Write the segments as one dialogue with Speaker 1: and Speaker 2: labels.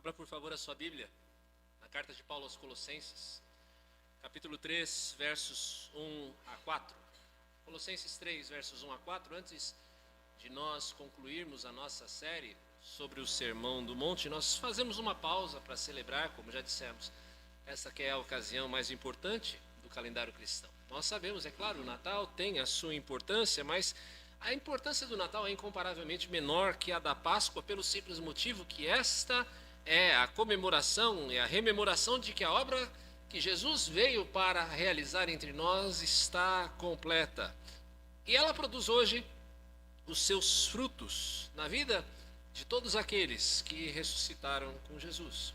Speaker 1: Abra, por favor, a sua Bíblia, na carta de Paulo aos Colossenses, capítulo 3, versos 1 a 4. Colossenses 3, versos 1 a 4. Antes de nós concluirmos a nossa série sobre o Sermão do Monte, nós fazemos uma pausa para celebrar, como já dissemos, essa que é a ocasião mais importante do calendário cristão. Nós sabemos, é claro, o Natal tem a sua importância, mas a importância do Natal é incomparavelmente menor que a da Páscoa, pelo simples motivo que esta é a comemoração e a rememoração de que a obra que Jesus veio para realizar entre nós está completa. E ela produz hoje os seus frutos na vida de todos aqueles que ressuscitaram com Jesus.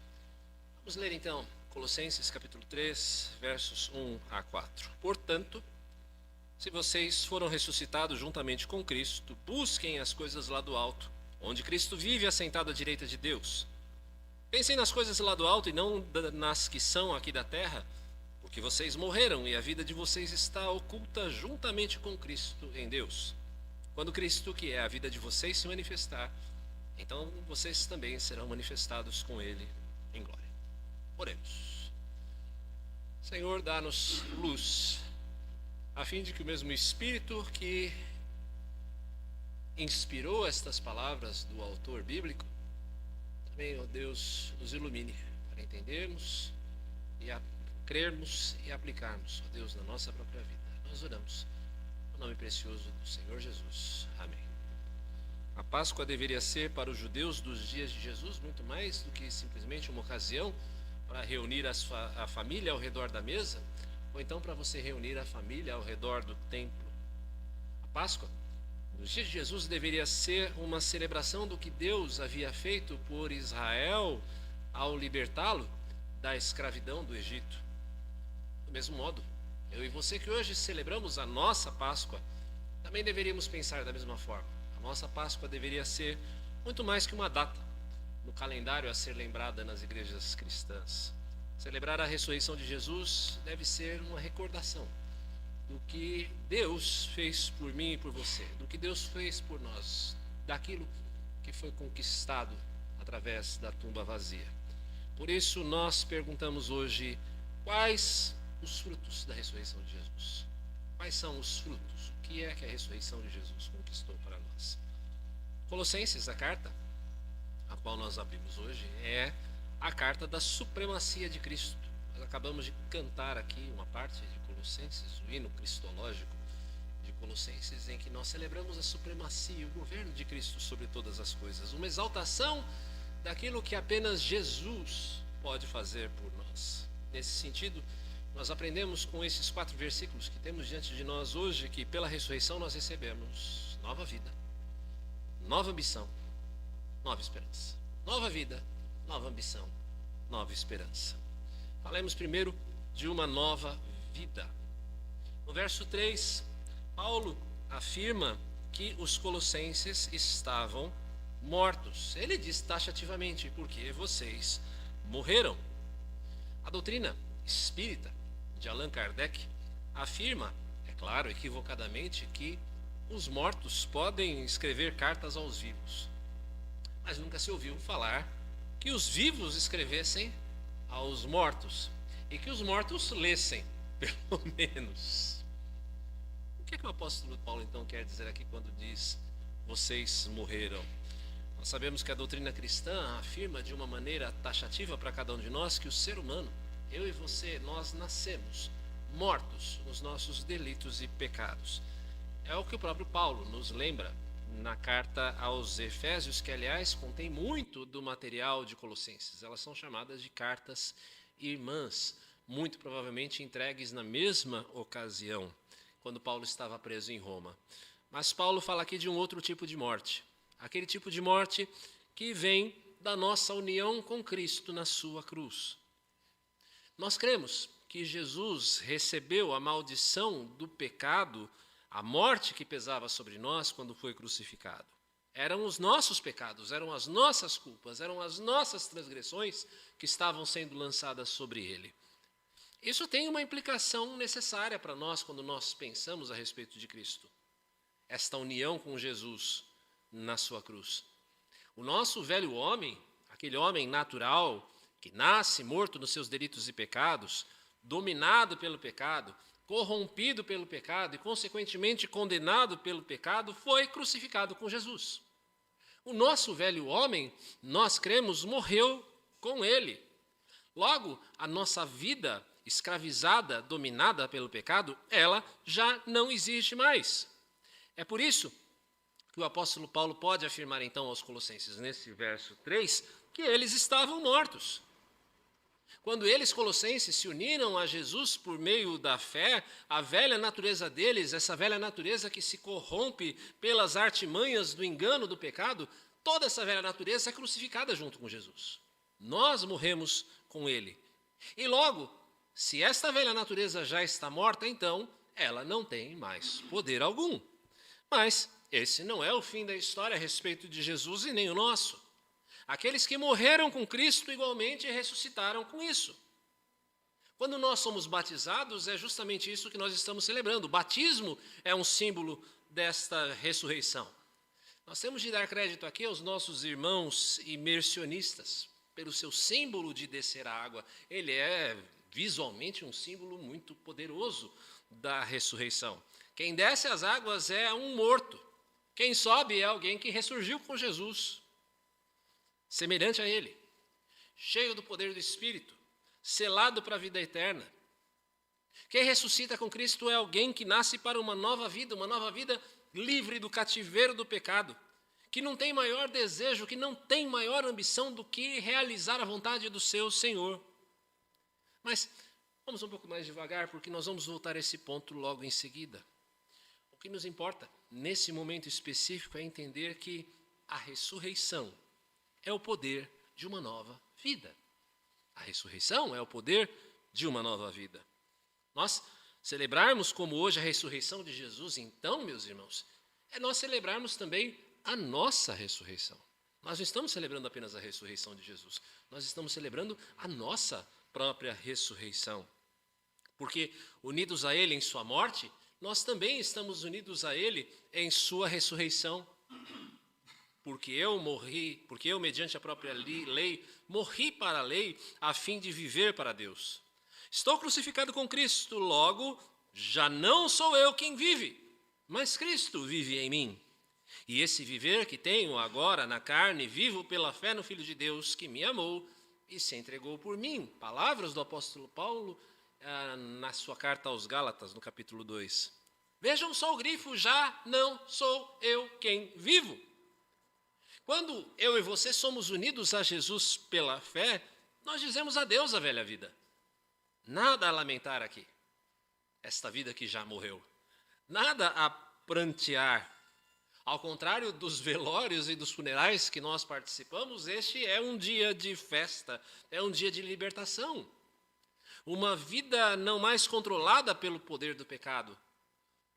Speaker 1: Vamos ler então Colossenses capítulo 3, versos 1 a 4. Portanto, se vocês foram ressuscitados juntamente com Cristo, busquem as coisas lá do alto, onde Cristo vive assentado à direita de Deus. Pensem nas coisas lá do alto e não nas que são aqui da terra, porque vocês morreram e a vida de vocês está oculta juntamente com Cristo em Deus. Quando Cristo, que é a vida de vocês, se manifestar, então vocês também serão manifestados com Ele em glória. Oremos. Senhor, dá-nos luz, a fim de que o mesmo Espírito que inspirou estas palavras do autor bíblico, também, ó Deus, nos ilumine para entendermos e crermos e aplicarmos, ó Deus, na nossa própria vida. Nós oramos no nome precioso do Senhor Jesus. Amém. A Páscoa deveria ser para os judeus dos dias de Jesus muito mais do que simplesmente uma ocasião para reunir a família ao redor da mesa, ou então para você reunir a família ao redor do templo. A Páscoa, nos dias de Jesus, deveria ser uma celebração do que Deus havia feito por Israel ao libertá-lo da escravidão do Egito. Do mesmo modo, eu e você que hoje celebramos a nossa Páscoa, também deveríamos pensar da mesma forma. A nossa Páscoa deveria ser muito mais que uma data no calendário a ser lembrada nas igrejas cristãs. Celebrar a ressurreição de Jesus deve ser uma recordação do que Deus fez por mim e por você, do que Deus fez por nós, daquilo que foi conquistado através da tumba vazia. Por isso nós perguntamos hoje, quais os frutos da ressurreição de Jesus? Quais são os frutos? O que é que a ressurreição de Jesus conquistou para nós? Colossenses, a carta a qual nós abrimos hoje, é a carta da supremacia de Cristo. Nós acabamos de cantar aqui uma parte de Colossenses, o hino cristológico de Colossenses, em que nós celebramos a supremacia e o governo de Cristo sobre todas as coisas, uma exaltação daquilo que apenas Jesus pode fazer por nós. Nesse sentido, nós aprendemos com esses 4 versículos que temos diante de nós hoje, que pela ressurreição nós recebemos nova vida, nova ambição, nova esperança. Nova vida, nova ambição, nova esperança. Falemos primeiro de uma nova vida. No verso 3, Paulo afirma que os colossenses estavam mortos. Ele diz taxativamente, porque vocês morreram. A doutrina espírita de Allan Kardec afirma, é claro, equivocadamente, que os mortos podem escrever cartas aos vivos. Mas nunca se ouviu falar que os vivos escrevessem aos mortos e que os mortos lessem, pelo menos. O que é que o apóstolo Paulo então quer dizer aqui quando diz vocês morreram? Nós sabemos que a doutrina cristã afirma de uma maneira taxativa para cada um de nós que o ser humano, eu e você, nós nascemos mortos nos nossos delitos e pecados. É o que o próprio Paulo nos lembra na carta aos Efésios, que aliás contém muito do material de Colossenses. Elas são chamadas de cartas irmãs, muito provavelmente entregues na mesma ocasião, quando Paulo estava preso em Roma. Mas Paulo fala aqui de um outro tipo de morte, aquele tipo de morte que vem da nossa união com Cristo na sua cruz. Nós cremos que Jesus recebeu a maldição do pecado, a morte que pesava sobre nós quando foi crucificado. Eram os nossos pecados, eram as nossas culpas, eram as nossas transgressões que estavam sendo lançadas sobre ele. Isso tem uma implicação necessária para nós quando nós pensamos a respeito de Cristo. Esta união com Jesus na sua cruz. O nosso velho homem, Aquele homem natural que nasce morto nos seus delitos e pecados, dominado pelo pecado, corrompido pelo pecado e, consequentemente, condenado pelo pecado, foi crucificado com Jesus. O nosso velho homem, nós cremos, morreu com ele. Logo, a nossa vida escravizada, dominada pelo pecado, ela já não existe mais. É por isso que o apóstolo Paulo pode afirmar então aos Colossenses, nesse verso 3, que eles estavam mortos. Quando eles, colossenses, se uniram a Jesus por meio da fé, a velha natureza deles, essa velha natureza que se corrompe pelas artimanhas do engano do pecado, toda essa velha natureza é crucificada junto com Jesus. Nós morremos com ele. E logo, se esta velha natureza já está morta, então ela não tem mais poder algum. Mas esse não é o fim da história a respeito de Jesus e nem o nosso. Aqueles que morreram com Cristo igualmente ressuscitaram com isso. Quando nós somos batizados, é justamente isso que nós estamos celebrando. O batismo é um símbolo desta ressurreição. Nós temos de dar crédito aqui aos nossos irmãos imersionistas, pelo seu símbolo de descer a água. Ele é visualmente um símbolo muito poderoso da ressurreição. Quem desce as águas é um morto. Quem sobe é alguém que ressurgiu com Jesus, semelhante a ele, cheio do poder do Espírito, selado para a vida eterna. Quem ressuscita com Cristo é alguém que nasce para uma nova vida livre do cativeiro do pecado, que não tem maior desejo, que não tem maior ambição do que realizar a vontade do seu Senhor. Mas vamos um pouco mais devagar, porque nós vamos voltar a esse ponto logo em seguida. O que nos importa nesse momento específico é entender que a ressurreição é o poder de uma nova vida. A ressurreição é o poder de uma nova vida. Nós celebrarmos como hoje a ressurreição de Jesus, então, meus irmãos, é nós celebrarmos também a nossa ressurreição. Nós não estamos celebrando apenas a ressurreição de Jesus, nós estamos celebrando a nossa própria ressurreição. Porque unidos a Ele em sua morte, nós também estamos unidos a Ele em sua ressurreição. Porque eu, mediante a própria lei, morri para a lei a fim de viver para Deus. Estou crucificado com Cristo, logo, já não sou eu quem vive, mas Cristo vive em mim. E esse viver que tenho agora na carne, vivo pela fé no Filho de Deus que me amou e se entregou por mim. Palavras do apóstolo Paulo na sua carta aos Gálatas, no capítulo 2. Vejam só o grifo, já não sou eu quem vivo. Quando eu e você somos unidos a Jesus pela fé, nós dizemos adeus à velha vida. Nada a lamentar aqui, esta vida que já morreu. Nada a prantear. Ao contrário dos velórios e dos funerais que nós participamos, este é um dia de festa, é um dia de libertação. Uma vida não mais controlada pelo poder do pecado,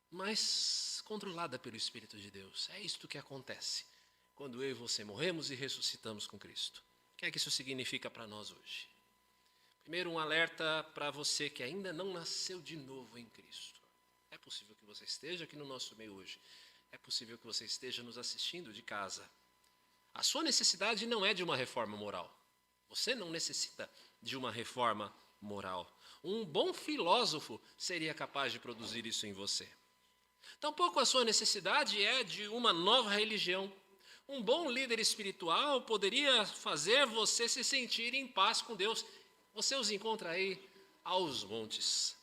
Speaker 1: mas controlada pelo Espírito de Deus. É isto que acontece quando eu e você morremos e ressuscitamos com Cristo. O que é que isso significa para nós hoje? Primeiro, um alerta para você que ainda não nasceu de novo em Cristo. É possível que você esteja aqui no nosso meio hoje. É possível que você esteja nos assistindo de casa. A sua necessidade não é de uma reforma moral. Você não necessita de uma reforma moral. Um bom filósofo seria capaz de produzir isso em você. Tampouco a sua necessidade é de uma nova religião. Um bom líder espiritual poderia fazer você se sentir em paz com Deus. Você os encontra aí aos montes.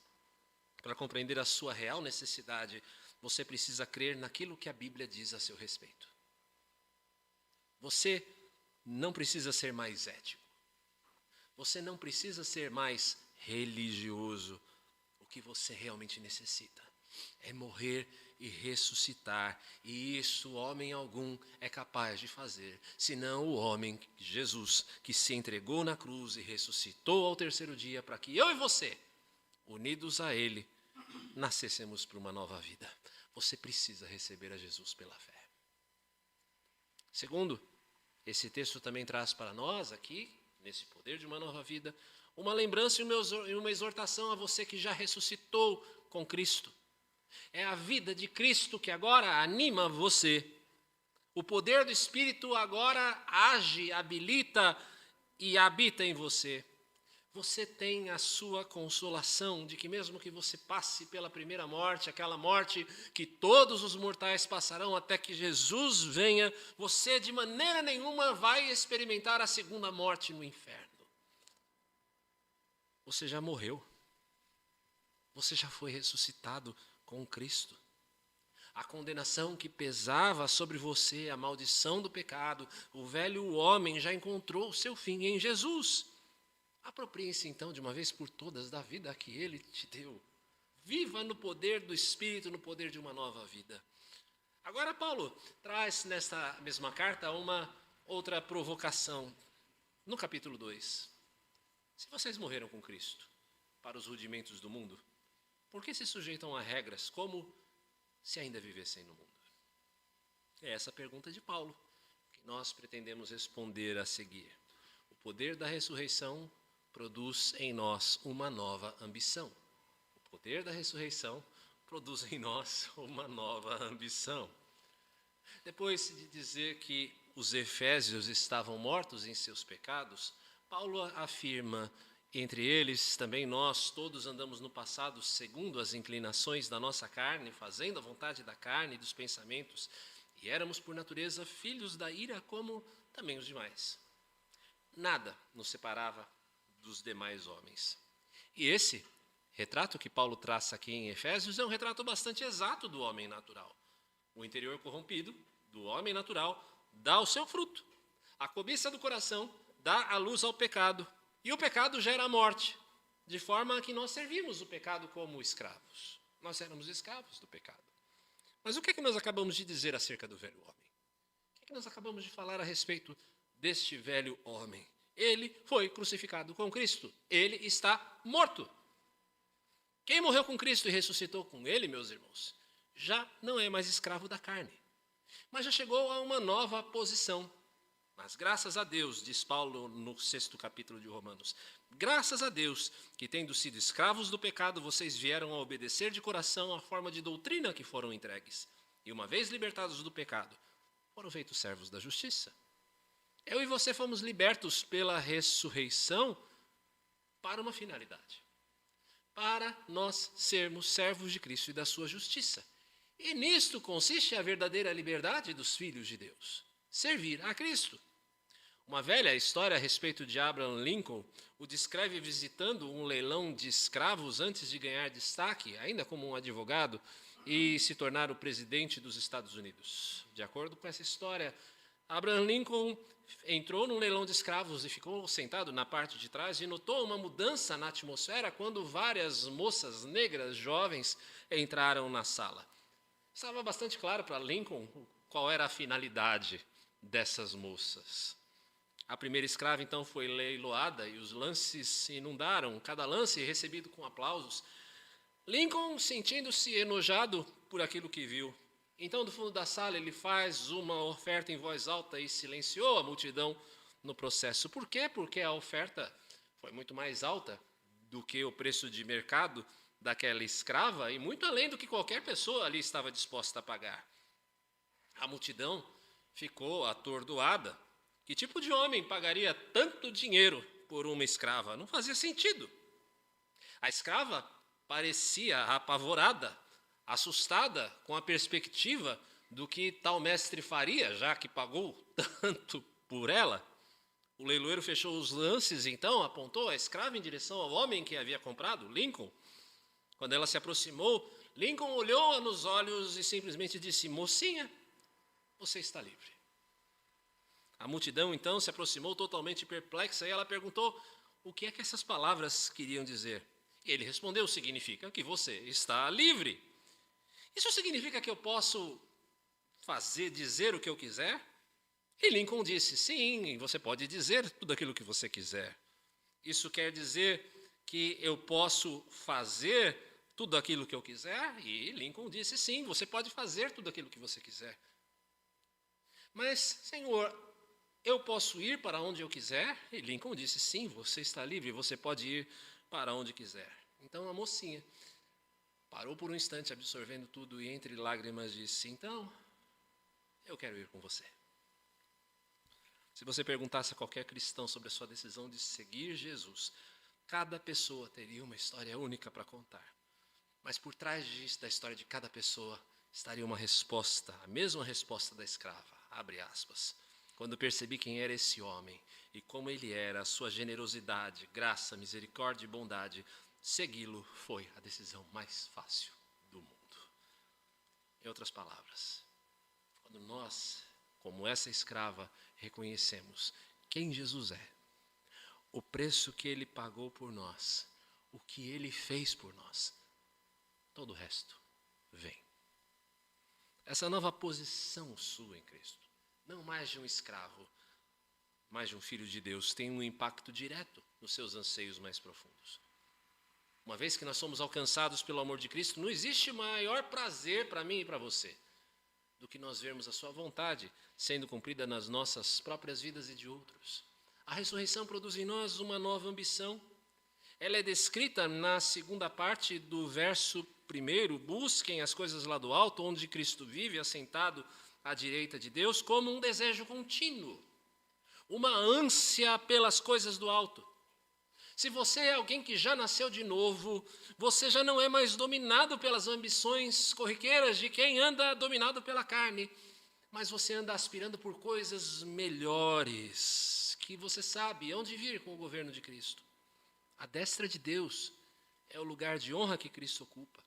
Speaker 1: Para compreender a sua real necessidade, você precisa crer naquilo que a Bíblia diz a seu respeito. Você não precisa ser mais ético. Você não precisa ser mais religioso. O que você realmente necessita é morrer e ressuscitar, e isso homem algum é capaz de fazer, senão o homem Jesus, que se entregou na cruz e ressuscitou ao terceiro dia, para que eu e você, unidos a Ele, nascêssemos para uma nova vida. Você precisa receber a Jesus pela fé. Segundo, esse texto também traz para nós aqui, nesse poder de uma nova vida, uma lembrança e uma exortação a você que já ressuscitou com Cristo. É a vida de Cristo que agora anima você. O poder do Espírito agora age, habilita e habita em você. Você tem a sua consolação de que mesmo que você passe pela primeira morte, aquela morte que todos os mortais passarão até que Jesus venha, você de maneira nenhuma vai experimentar a segunda morte no inferno. Você já morreu. Você já foi ressuscitado com Cristo. A condenação que pesava sobre você, a maldição do pecado, o velho homem já encontrou o seu fim em Jesus. Aproprie-se então de uma vez por todas da vida que Ele te deu. Viva no poder do Espírito, no poder de uma nova vida. Agora Paulo traz nesta mesma carta uma outra provocação. No capítulo 2. Se vocês morreram com Cristo para os rudimentos do mundo, por que se sujeitam a regras como se ainda vivessem no mundo? É essa a pergunta de Paulo que nós pretendemos responder a seguir. O poder da ressurreição produz em nós uma nova ambição. O poder da ressurreição produz em nós uma nova ambição. Depois de dizer que os efésios estavam mortos em seus pecados, Paulo afirma: entre eles também nós todos andamos no passado segundo as inclinações da nossa carne, fazendo a vontade da carne e dos pensamentos, e éramos por natureza filhos da ira como também os demais. Nada nos separava dos demais homens. E esse retrato que Paulo traça aqui em Efésios é um retrato bastante exato do homem natural. O interior corrompido do homem natural dá o seu fruto. A cobiça do coração dá a luz ao pecado. E o pecado gera a morte, de forma que nós servimos o pecado como escravos. Nós éramos escravos do pecado. Mas o que é que nós acabamos de dizer acerca do velho homem? O que é que nós acabamos de falar a respeito deste velho homem? Ele foi crucificado com Cristo. Ele está morto. Quem morreu com Cristo e ressuscitou com Ele, meus irmãos, já não é mais escravo da carne, mas já chegou a uma nova posição. Mas graças a Deus, diz Paulo no 6º capítulo de Romanos, graças a Deus que, tendo sido escravos do pecado, vocês vieram a obedecer de coração à forma de doutrina que foram entregues. E uma vez libertados do pecado, foram feitos servos da justiça. Eu e você fomos libertos pela ressurreição para uma finalidade. Para nós sermos servos de Cristo e da sua justiça. E nisto consiste a verdadeira liberdade dos filhos de Deus. Servir a Cristo. Uma velha história a respeito de Abraham Lincoln o descreve visitando um leilão de escravos antes de ganhar destaque, ainda como um advogado, e se tornar o presidente dos Estados Unidos. De acordo com essa história, Abraham Lincoln entrou num leilão de escravos e ficou sentado na parte de trás e notou uma mudança na atmosfera quando várias moças negras jovens entraram na sala. Estava bastante claro para Lincoln qual era a finalidade dessas moças. A primeira escrava, então, foi leiloada e os lances se inundaram, cada lance recebido com aplausos. Lincoln, sentindo-se enojado por aquilo que viu. Então, do fundo da sala, ele faz uma oferta em voz alta e silenciou a multidão no processo. Por quê? Porque a oferta foi muito mais alta do que o preço de mercado daquela escrava e muito além do que qualquer pessoa ali estava disposta a pagar. A multidão ficou atordoada. Que tipo de homem pagaria tanto dinheiro por uma escrava? Não fazia sentido. A escrava parecia apavorada, assustada com a perspectiva do que tal mestre faria, já que pagou tanto por ela. O leiloeiro fechou os lances, então apontou a escrava em direção ao homem que havia comprado, Lincoln. Quando ela se aproximou, Lincoln olhou-a nos olhos e simplesmente disse: "Mocinha, você está livre." A multidão, então, se aproximou totalmente perplexa e ela perguntou o que é que essas palavras queriam dizer. E ele respondeu: significa que você está livre. Isso significa que eu posso dizer o que eu quiser? E Lincoln disse: sim, você pode dizer tudo aquilo que você quiser. Isso quer dizer que eu posso fazer tudo aquilo que eu quiser? E Lincoln disse: sim, você pode fazer tudo aquilo que você quiser. Mas, Senhor, eu posso ir para onde eu quiser? E Lincoln disse: sim, você está livre, você pode ir para onde quiser. Então a mocinha parou por um instante, absorvendo tudo, e entre lágrimas disse: então, eu quero ir com você. Se você perguntasse a qualquer cristão sobre a sua decisão de seguir Jesus, cada pessoa teria uma história única para contar. Mas por trás da história de cada pessoa estaria uma resposta, a mesma resposta da escrava, abre aspas. Quando percebi quem era esse homem e como ele era, a sua generosidade, graça, misericórdia e bondade, segui-lo foi a decisão mais fácil do mundo. Em outras palavras, quando nós, como essa escrava, reconhecemos quem Jesus é, o preço que ele pagou por nós, o que ele fez por nós, todo o resto vem. Essa nova posição sua em Cristo, não mais de um escravo, mas de um filho de Deus, tem um impacto direto nos seus anseios mais profundos. Uma vez que nós somos alcançados pelo amor de Cristo, não existe maior prazer para mim e para você do que nós vermos a sua vontade sendo cumprida nas nossas próprias vidas e de outros. A ressurreição produz em nós uma nova ambição. Ela é descrita na segunda parte do verso 1, busquem as coisas lá do alto, onde Cristo vive, assentado à direita de Deus, como um desejo contínuo, uma ânsia pelas coisas do alto. Se você é alguém que já nasceu de novo, você já não é mais dominado pelas ambições corriqueiras de quem anda dominado pela carne, mas você anda aspirando por coisas melhores, que você sabe onde vir com o governo de Cristo. A destra de Deus é o lugar de honra que Cristo ocupa.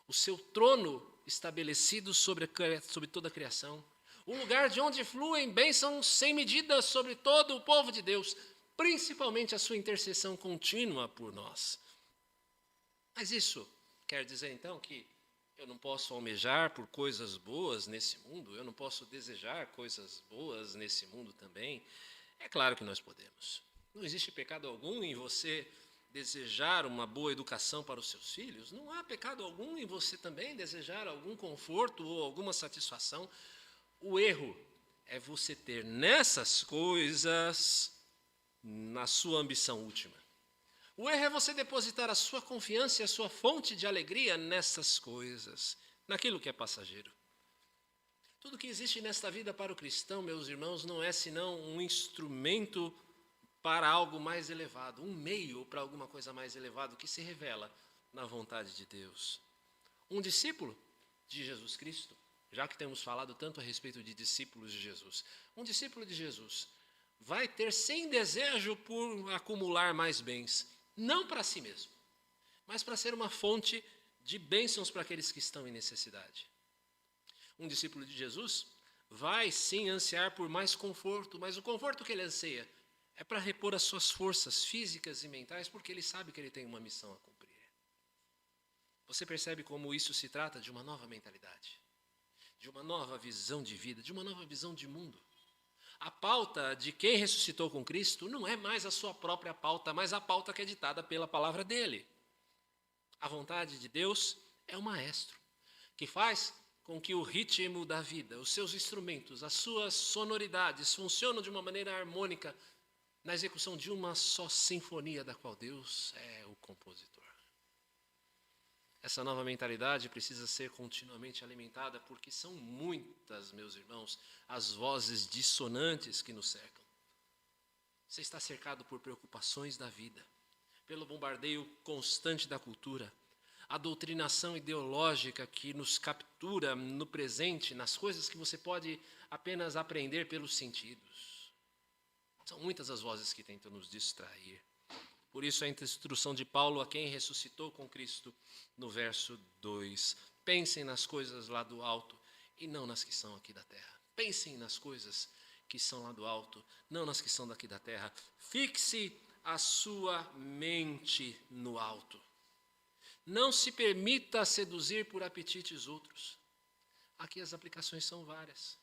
Speaker 1: O seu trono estabelecido sobre toda a criação. Um lugar de onde fluem bênçãos sem medida sobre todo o povo de Deus, principalmente a sua intercessão contínua por nós. Mas isso quer dizer então que eu não posso almejar por coisas boas nesse mundo? Eu não posso desejar coisas boas nesse mundo também? É claro que nós podemos. Não existe pecado algum em você desejar uma boa educação para os seus filhos. Não há pecado algum em você também desejar algum conforto ou alguma satisfação. O erro é você ter nessas coisas na sua ambição última. O erro é você depositar a sua confiança e a sua fonte de alegria nessas coisas, naquilo que é passageiro. Tudo que existe nesta vida para o cristão, meus irmãos, não é senão um instrumento para algo mais elevado, um meio para alguma coisa mais elevada que se revela na vontade de Deus. Um discípulo de Jesus Cristo, já que temos falado tanto a respeito de discípulos de Jesus, um discípulo de Jesus vai ter sem desejo por acumular mais bens, não para si mesmo, mas para ser uma fonte de bênçãos para aqueles que estão em necessidade. Um discípulo de Jesus vai sim ansiar por mais conforto, mas o conforto que ele anseia é para repor as suas forças físicas e mentais, porque ele sabe que ele tem uma missão a cumprir. Você percebe como isso se trata de uma nova mentalidade, de uma nova visão de vida, de uma nova visão de mundo. A pauta de quem ressuscitou com Cristo não é mais a sua própria pauta, mas a pauta que é ditada pela palavra dele. A vontade de Deus é o maestro, que faz com que o ritmo da vida, os seus instrumentos, as suas sonoridades funcionem de uma maneira harmônica na execução de uma só sinfonia da qual Deus é o compositor. Essa nova mentalidade precisa ser continuamente alimentada porque são muitas, meus irmãos, as vozes dissonantes que nos cercam. Você está cercado por preocupações da vida, pelo bombardeio constante da cultura, a doutrinação ideológica que nos captura no presente, nas coisas que você pode apenas aprender pelos sentidos. São muitas as vozes que tentam nos distrair. Por isso a instrução de Paulo a quem ressuscitou com Cristo, no verso 2. Pensem nas coisas lá do alto e não nas que são aqui da terra. Pensem nas coisas que são lá do alto, não nas que são daqui da terra. Fixe a sua mente no alto. Não se permita seduzir por apetites outros. Aqui as aplicações são várias.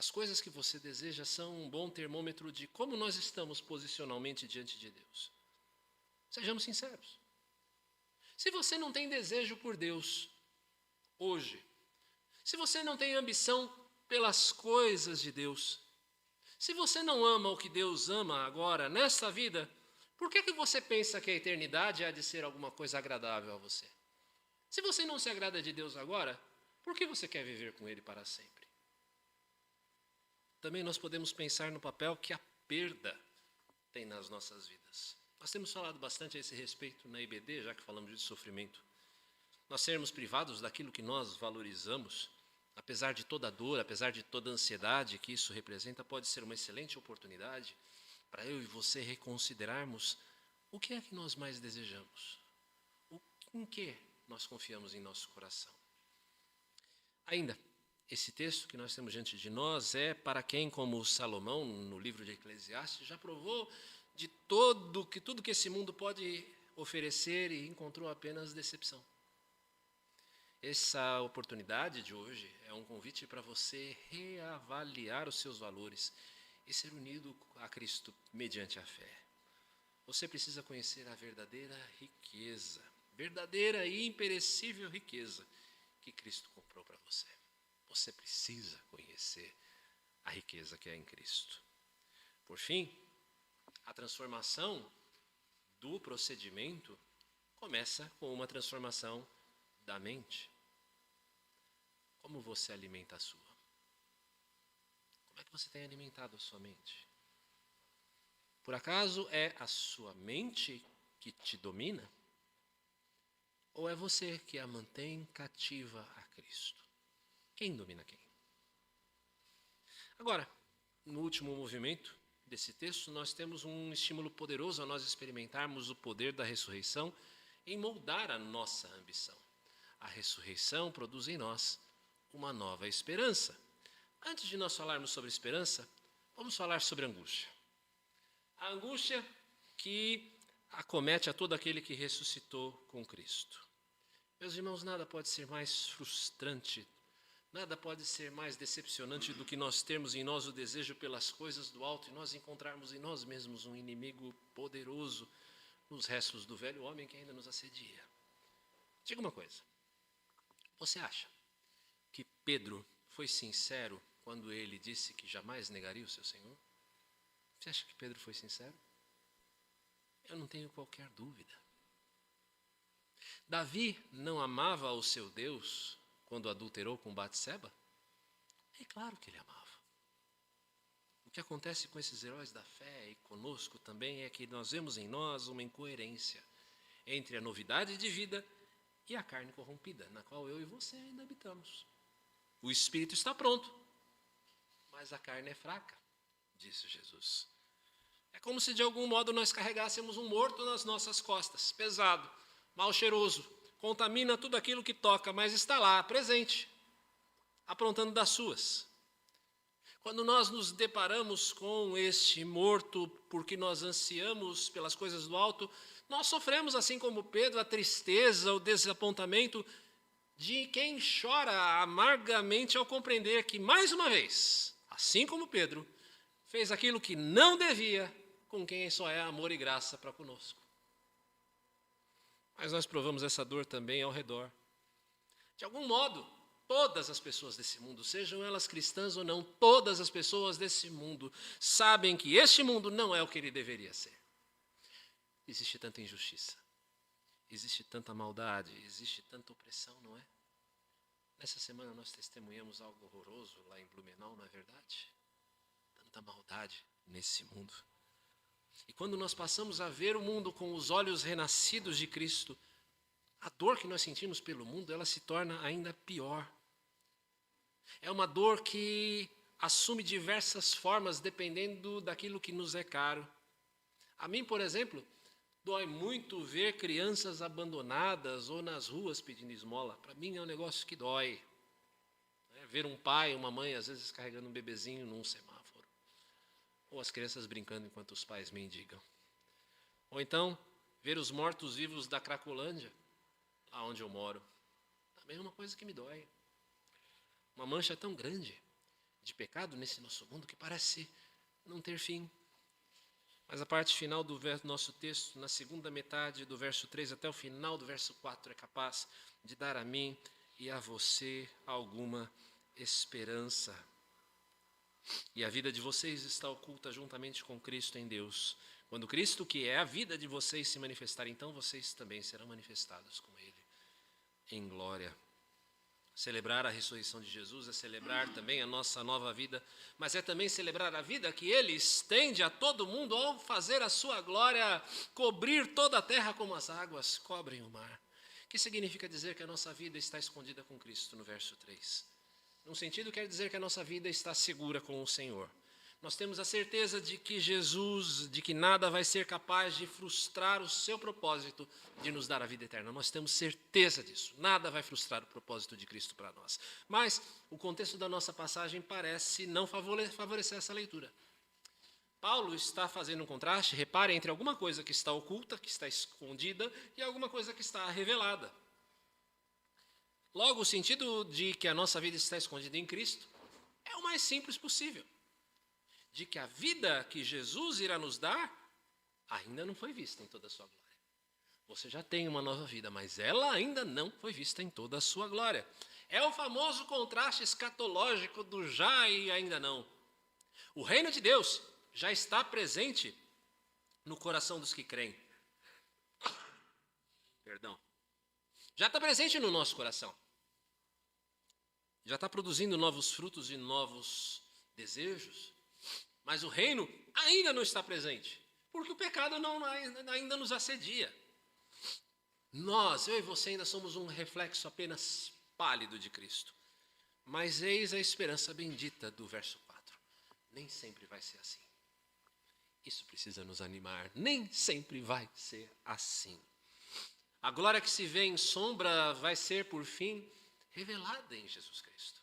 Speaker 1: As coisas que você deseja são um bom termômetro de como nós estamos posicionalmente diante de Deus. Sejamos sinceros. Se você não tem desejo por Deus hoje, se você não tem ambição pelas coisas de Deus, se você não ama o que Deus ama agora, nesta vida, por que você pensa que a eternidade há de ser alguma coisa agradável a você? Se você não se agrada de Deus agora, por que você quer viver com Ele para sempre? também nós podemos pensar no papel que a perda tem nas nossas vidas. Nós temos falado bastante a esse respeito na IBD, já que falamos de sofrimento. Nós sermos privados daquilo que nós valorizamos, apesar de toda a dor, apesar de toda a ansiedade que isso representa, pode ser uma excelente oportunidade para eu e você reconsiderarmos o que é que nós mais desejamos, em que nós confiamos em nosso coração. Ainda, esse texto que nós temos diante de nós é para quem, como Salomão, no livro de Eclesiastes, já provou de tudo que esse mundo pode oferecer e encontrou apenas decepção. Essa oportunidade de hoje é um convite para você reavaliar os seus valores e ser unido a Cristo mediante a fé. Você precisa conhecer a verdadeira e imperecível riqueza que Cristo comprou para você. Você precisa conhecer a riqueza que é em Cristo. Por fim, a transformação do procedimento começa com uma transformação da mente. Como você alimenta a sua? Como é que você tem alimentado a sua mente? Por acaso é a sua mente que te domina? Ou é você que a mantém cativa a Cristo? Quem domina quem? Agora, no último movimento desse texto, nós temos um estímulo poderoso a nós experimentarmos o poder da ressurreição em moldar a nossa ambição. A ressurreição produz em nós uma nova esperança. Antes de nós falarmos sobre esperança, vamos falar sobre angústia. A angústia que acomete a todo aquele que ressuscitou com Cristo. Meus irmãos, nada pode ser mais frustrante, nada pode ser mais decepcionante do que nós termos em nós o desejo pelas coisas do alto e nós encontrarmos em nós mesmos um inimigo poderoso nos restos do velho homem que ainda nos assedia. Diga uma coisa, você acha que Pedro foi sincero quando ele disse que jamais negaria o seu Senhor? Você acha que Pedro foi sincero? Eu não tenho qualquer dúvida. Davi não amava o seu Deus quando adulterou com Batseba? É claro que ele amava. O que acontece com esses heróis da fé e conosco também é que nós vemos em nós uma incoerência entre a novidade de vida e a carne corrompida, na qual eu e você ainda habitamos. O espírito está pronto, mas a carne é fraca, disse Jesus. É como se de algum modo nós carregássemos um morto nas nossas costas, pesado, mal cheiroso, contamina tudo aquilo que toca, mas está lá, presente, aprontando das suas. Quando nós nos deparamos com este morto, porque nós ansiamos pelas coisas do alto, nós sofremos, assim como Pedro, a tristeza, o desapontamento de quem chora amargamente ao compreender que, mais uma vez, assim como Pedro, fez aquilo que não devia com quem só é amor e graça para conosco. Mas nós provamos essa dor também ao redor. De algum modo, todas as pessoas desse mundo, sejam elas cristãs ou não, todas as pessoas desse mundo sabem que este mundo não é o que ele deveria ser. Existe tanta injustiça, existe tanta maldade, existe tanta opressão, não é? Nessa semana nós testemunhamos algo horroroso lá em Blumenau, não é verdade? Tanta maldade nesse mundo. E quando nós passamos a ver o mundo com os olhos renascidos de Cristo, a dor que nós sentimos pelo mundo, ela se torna ainda pior. É uma dor que assume diversas formas dependendo daquilo que nos é caro. A mim, por exemplo, dói muito ver crianças abandonadas ou nas ruas pedindo esmola. Para mim é um negócio que dói. Ver um pai, uma mãe, às vezes carregando um bebezinho num semáforo. Ou as crianças brincando enquanto os pais mendigam. Ou então, ver os mortos-vivos da Cracolândia, lá onde eu moro. Também é uma coisa que me dói. Uma mancha tão grande de pecado nesse nosso mundo que parece não ter fim. Mas a parte final do nosso texto, na segunda metade do verso 3 até o final do verso 4, é capaz de dar a mim e a você alguma esperança. E a vida de vocês está oculta juntamente com Cristo em Deus. Quando Cristo, que é a vida de vocês, se manifestar, então vocês também serão manifestados com Ele em glória. Celebrar a ressurreição de Jesus é celebrar também a nossa nova vida, mas é também celebrar a vida que Ele estende a todo mundo ao fazer a sua glória cobrir toda a terra como as águas cobrem o mar. Que significa dizer que a nossa vida está escondida com Cristo, no verso 3. Num sentido, quer dizer que a nossa vida está segura com o Senhor. Nós temos a certeza de que Jesus, de que nada vai ser capaz de frustrar o seu propósito de nos dar a vida eterna. Nós temos certeza disso. Nada vai frustrar o propósito de Cristo para nós. Mas o contexto da nossa passagem parece não favorecer essa leitura. Paulo está fazendo um contraste, repare, entre alguma coisa que está oculta, que está escondida, e alguma coisa que está revelada. Logo, o sentido de que a nossa vida está escondida em Cristo é o mais simples possível. De que a vida que Jesus irá nos dar ainda não foi vista em toda a sua glória. Você já tem uma nova vida, mas ela ainda não foi vista em toda a sua glória. É o famoso contraste escatológico do já e ainda não. O reino de Deus já está presente no coração dos que creem. Perdão. Já está presente no nosso coração. Já está produzindo novos frutos e novos desejos. Mas o reino ainda não está presente, porque o pecado ainda nos assedia. Nós, eu e você, ainda somos um reflexo apenas pálido de Cristo. Mas eis a esperança bendita do verso 4. Nem sempre vai ser assim. Isso precisa nos animar. Nem sempre vai ser assim. A glória que se vê em sombra vai ser, por fim, revelada em Jesus Cristo.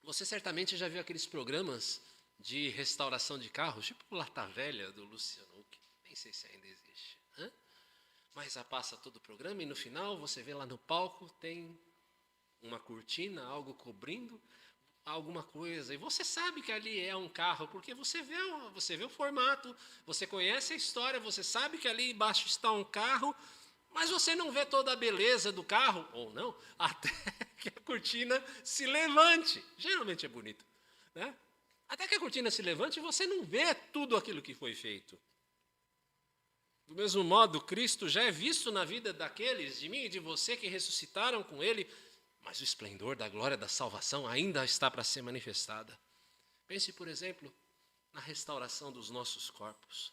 Speaker 1: Você certamente já viu aqueles programas de restauração de carros, tipo Lata Velha, do Luciano Huck. Nem sei se ainda existe. Mas já passa todo o programa e no final você vê lá no palco, tem uma cortina, algo cobrindo alguma coisa. E você sabe que ali é um carro, porque você vê o formato, você conhece a história, você sabe que ali embaixo está um carro, mas você não vê toda a beleza do carro, ou não, até que a cortina se levante. Geralmente é bonito, né? Até que a cortina se levante, você não vê tudo aquilo que foi feito. Do mesmo modo, Cristo já é visto na vida daqueles, de mim e de você, que ressuscitaram com Ele, mas o esplendor da glória da salvação ainda está para ser manifestada. Pense, por exemplo, na restauração dos nossos corpos.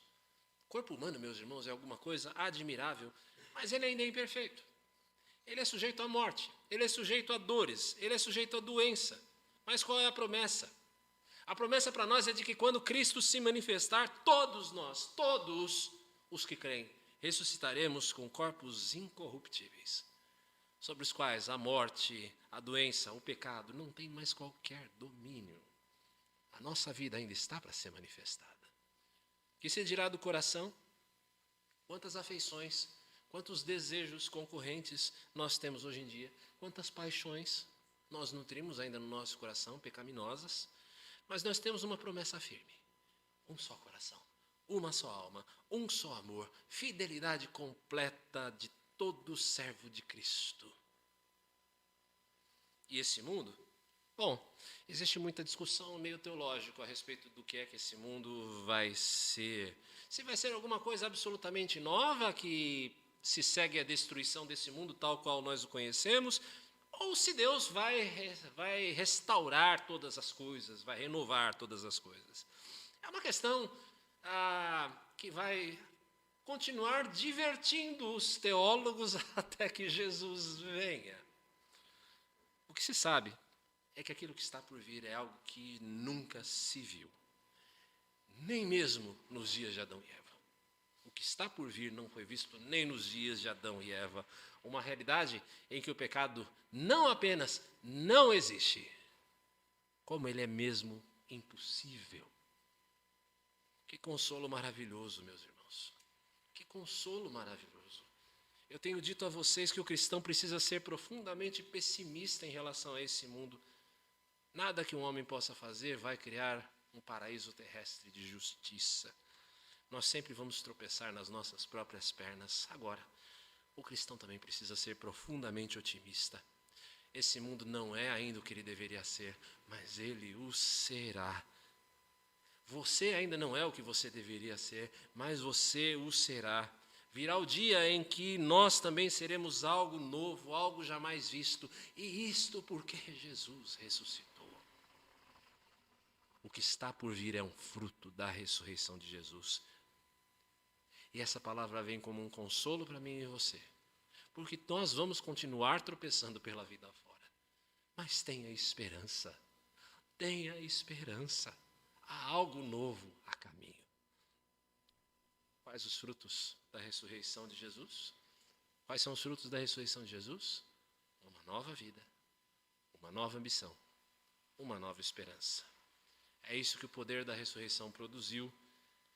Speaker 1: O corpo humano, meus irmãos, é alguma coisa admirável, mas ele ainda é imperfeito. Ele é sujeito à morte, ele é sujeito a dores, ele é sujeito à doença. Mas qual é a promessa? A promessa para nós é de que quando Cristo se manifestar, todos nós, todos os que creem, ressuscitaremos com corpos incorruptíveis, sobre os quais a morte, a doença, o pecado não tem mais qualquer domínio. A nossa vida ainda está para ser manifestada. Que se dirá do coração? Quantas afeições, quantos desejos concorrentes nós temos hoje em dia, quantas paixões nós nutrimos ainda no nosso coração, pecaminosas. Mas nós temos uma promessa firme: um só coração, uma só alma, um só amor, fidelidade completa de todo servo de Cristo. E esse mundo? Bom, existe muita discussão meio teológica a respeito do que é que esse mundo vai ser. Se vai ser alguma coisa absolutamente nova que se segue a destruição desse mundo tal qual nós o conhecemos, ou se Deus vai restaurar todas as coisas, vai renovar todas as coisas. É uma questão que vai continuar divertindo os teólogos até que Jesus venha. O que se sabe é que aquilo que está por vir é algo que nunca se viu, nem mesmo nos dias de Adão e Eva. O que está por vir não foi visto nem nos dias de Adão e Eva. Uma realidade em que o pecado não apenas não existe, como ele é mesmo impossível. Que consolo maravilhoso, meus irmãos. Que consolo maravilhoso. Eu tenho dito a vocês que o cristão precisa ser profundamente pessimista em relação a esse mundo. Nada que um homem possa fazer vai criar um paraíso terrestre de justiça. Nós sempre vamos tropeçar nas nossas próprias pernas. Agora, o cristão também precisa ser profundamente otimista. Esse mundo não é ainda o que ele deveria ser, mas ele o será. Você ainda não é o que você deveria ser, mas você o será. Virá o dia em que nós também seremos algo novo, algo jamais visto. E isto porque Jesus ressuscitou. O que está por vir é um fruto da ressurreição de Jesus. E essa palavra vem como um consolo para mim e você. Porque nós vamos continuar tropeçando pela vida fora. Mas tenha esperança. Tenha esperança. Há algo novo a caminho. Quais os frutos da ressurreição de Jesus? Quais são os frutos da ressurreição de Jesus? Uma nova vida, uma nova ambição, uma nova esperança. É isso que o poder da ressurreição produziu,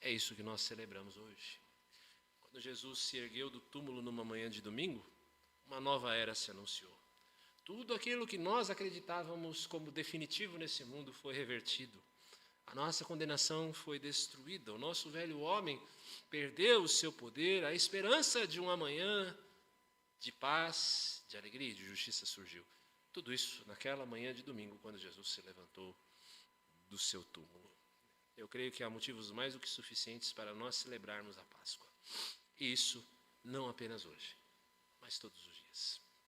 Speaker 1: é isso que nós celebramos hoje. Quando Jesus se ergueu do túmulo numa manhã de domingo, uma nova era se anunciou. Tudo aquilo que nós acreditávamos como definitivo nesse mundo foi revertido. A nossa condenação foi destruída, o nosso velho homem perdeu o seu poder, a esperança de um amanhã de paz, de alegria e de justiça surgiu. Tudo isso naquela manhã de domingo, quando Jesus se levantou do seu túmulo. Eu creio que há motivos mais do que suficientes para nós celebrarmos a Páscoa. E isso não apenas hoje, mas todos os dias.